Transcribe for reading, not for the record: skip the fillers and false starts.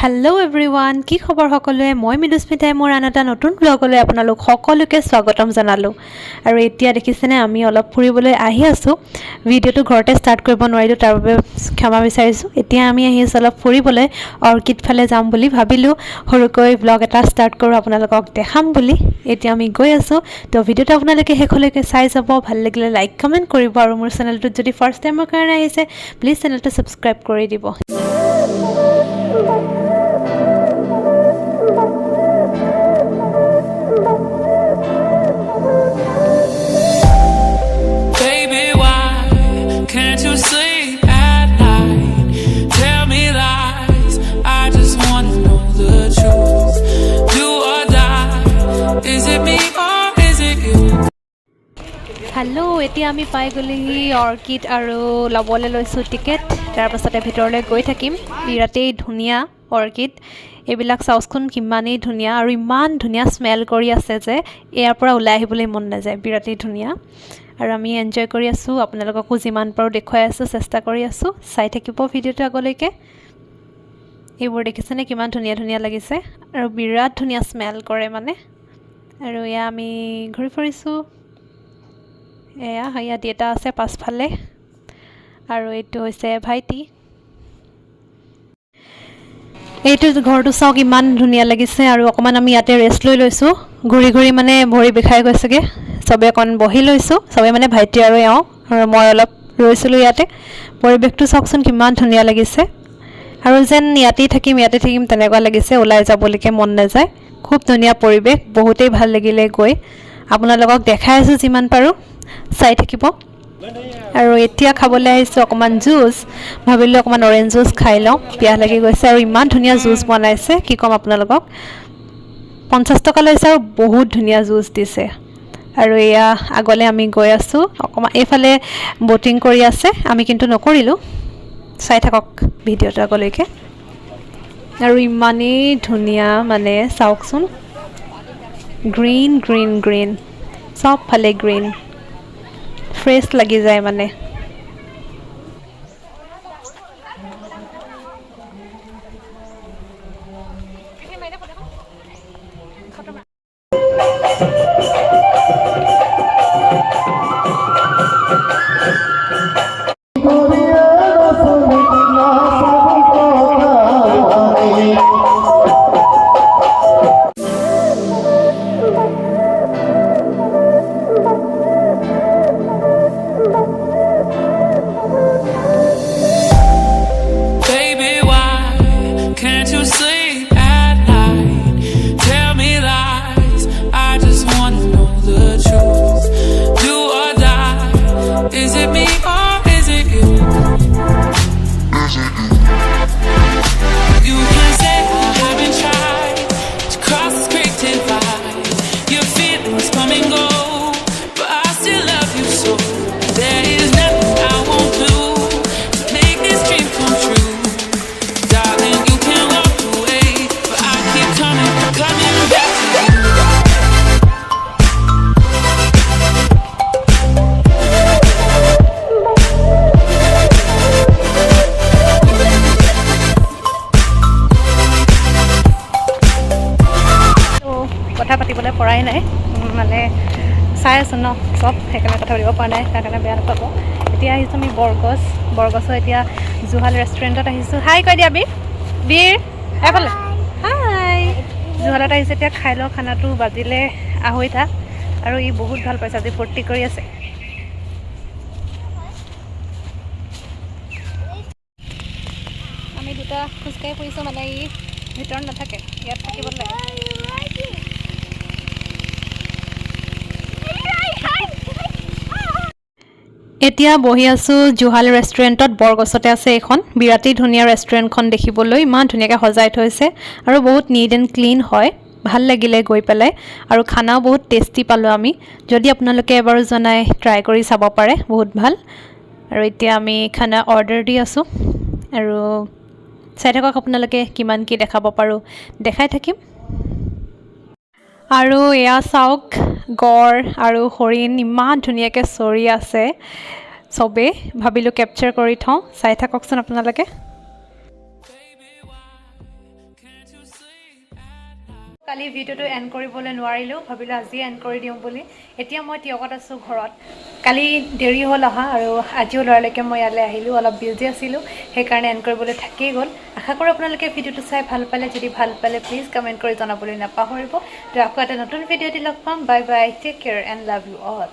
Hello' everyone, কি খবৰ সকলোৱে? মই মৃদুস্মিতাই মোৰ আন এটা নতুন ব্লগলৈ আপোনালোক সকলোকে স্বাগতম জনালোঁ। আৰু এতিয়া দেখিছেনে আমি অলপ ফুৰিবলৈ আহি আছোঁ। ভিডিঅ'টো ঘৰতে ষ্টাৰ্ট কৰিব নোৱাৰিলোঁ, তাৰ বাবে ক্ষমা বিচাৰিছোঁ। এতিয়া আমি আহি আছোঁ অলপ ফুৰিবলৈ, অৰ্কিড ফালে যাম বুলি ভাবিলোঁ। সৰুকৈ ব্লগ এটা ষ্টাৰ্ট কৰোঁ, আপোনালোকক দেখাম বুলি। এতিয়া আমি গৈ আছোঁ। তো ভিডিঅ'টো আপোনালোকে শেষলৈকে চাই যাব। ভাল লাগিলে লাইক কমেণ্ট কৰিব, আৰু মোৰ চেনেলটোত যদি ফাৰ্ষ্ট টাইমৰ কাৰণে আহিছে প্লিজ চেনেলটো ছাবস্ক্ৰাইব কৰি দিব। হেল্ল', এতিয়া আমি পাই গ'লোহি অৰ্কিড আৰু ল'বলৈ লৈছোঁ টিকেট। তাৰপাছতে ভিতৰলৈ গৈ থাকিম। বিৰাটেই ধুনীয়া অৰ্কিড। এইবিলাক চাওকচোন কিমানেই ধুনীয়া, আৰু ইমান ধুনীয়া স্মেল কৰি আছে যে ইয়াৰ পৰা ওলাই আহিবলৈ মন নাযায়। বিৰাটেই ধুনীয়া, আৰু আমি এনজয় কৰি আছোঁ। আপোনালোককো যিমান পাৰোঁ দেখুৱাই আছোঁ, চেষ্টা কৰি আছোঁ। চাই থাকিব ভিডিঅ'টো আগলৈকে। এইবোৰ দেখিছেনে কিমান ধুনীয়া ধুনীয়া লাগিছে, আৰু বিৰাট ধুনীয়া স্মেল কৰে মানে। আৰু এয়া আমি ঘূৰি ফুৰিছোঁ। ইয়াত এটা আছে পাছফালে, আৰু এইটো হৈছে ভাইটি। এইটো ঘৰটো চাওক ইমান ধুনীয়া লাগিছে। আৰু অকণমান আমি ইয়াতে ৰেষ্ট লৈ লৈছোঁ। ঘূৰি ঘূৰি মানে ভৰি বিষাই গৈছেগৈ। চবেই অকণ বহি লৈছোঁ, চবেই মানে ভাইটি আৰু এওঁ, আৰু মই অলপ ৰৈছিলোঁ ইয়াতে। পৰিৱেশটো চাওকচোন কিমান ধুনীয়া লাগিছে, আৰু যেন ইয়াতে থাকিম তেনেকুৱা লাগিছে। ওলাই যাবলৈকে মন নাযায়। খুব ধুনীয়া পৰিৱেশ, বহুতেই ভাল লাগিলে গৈ। আপোনালোকক দেখাই আছোঁ যিমান পাৰোঁ, চাই থাকিব। আৰু এতিয়া খাবলৈ আহিছোঁ অকণমান জুচ। ভাবিলোঁ অকণমান অৰেঞ্জ জুচ খাই লওঁ, পিয়াহ লাগি গৈছে। আৰু ইমান ধুনীয়া জুচ বনাইছে, কি ক'ম আপোনালোকক। 50 টকা লৈছে, আৰু বহুত ধুনীয়া জুচ দিছে। আৰু এয়া আগলৈ আমি গৈ আছোঁ। অকণমান এইফালে ব'টিং কৰি আছে, আমি কিন্তু নকৰিলোঁ। চাই থাকক ভিডিঅ'টো আগলৈকে। আৰু ইমানেই ধুনীয়া মানে চাওকচোন, গ্ৰীণ গ্ৰীণ গ্ৰীণ, চবফালে গ্ৰীণ, ফ্ৰেছ লাগি যায় মানে। কথা পাতিবলৈ পৰাই নাই, মানে চাই আছোঁ ন চব, সেইকাৰণে কথা পাতিব পৰা নাই, তাৰ কাৰণে বেয়া নাপাব। এতিয়া আহিছোঁ আমি বৰগছৰ এতিয়া জুহাল ৰেষ্টুৰেণ্টত আহিছোঁ। হাই কৈ দিয়া বীৰ এফালে। হাই, জুহালত আহিছোঁ এতিয়া। খাই লওঁ খানাটো। বাজিলে 2:30, আৰু ই বহুত ভাল পাইছে আজি, ফূৰ্তি কৰি আছে। আমি দুটা খোজকাঢ়ি ফুৰিছোঁ, মানে ই ভিতৰত নাথাকে, ইয়াত থাকিব লাগে। এতিয়া বহি আছোঁ জুহাল ৰেষ্টুৰেণ্টত। বৰগছতে আছে এইখন। বিৰাটেই ধুনীয়া ৰেষ্টুৰেণ্টখন দেখিবলৈ, ইমান ধুনীয়াকৈ সজাই থৈছে, আৰু বহুত নিট এণ্ড ক্লিন হয়। ভাল লাগিলে গৈ পেলাই, আৰু খানাও বহুত টেষ্টি পালোঁ আমি। যদি আপোনালোকে এবাৰো জনাই ট্ৰাই কৰি চাব পাৰে, বহুত ভাল। আৰু এতিয়া আমি খানা অৰ্ডাৰ দি আছোঁ, আৰু চাই থাকক আপোনালোকে কিমান কি দেখাব পাৰোঁ, দেখাই থাকিম। আৰু এয়া চাওক, গড় আৰু হৰিণ ইমান ধুনীয়াকৈ চৰি আছে। চবেই ভাবিলোঁ কেপচাৰ কৰি থওঁ, চাই থাককচোন আপোনালোকে। কালি ভিডিঅ'টো এণ্ড কৰিবলৈ নোৱাৰিলোঁ, ভাবিলোঁ আজিয়ে এণ্ড কৰি দিওঁ বুলি। এতিয়া মই টিয়কত আছোঁ ঘৰত। কালি দেৰি হ'ল অহা আৰু আজিও লৰালৈকে মই ইয়ালৈ আহিলোঁ, অলপ বিজি আছিলোঁ, সেইকাৰণে এণ্ড কৰিবলৈ থাকিয়ে গ'ল। আশা কৰোঁ আপোনালোকে ভিডিঅ'টো চাই ভাল পালে। যদি ভাল পালে প্লিজ কমেণ্ট কৰি জনাবলৈ নাপাহৰিব। তো আকৌ এটা নতুন ভিডিঅ'টি লগ পাম। Bye bye, take care and love you all.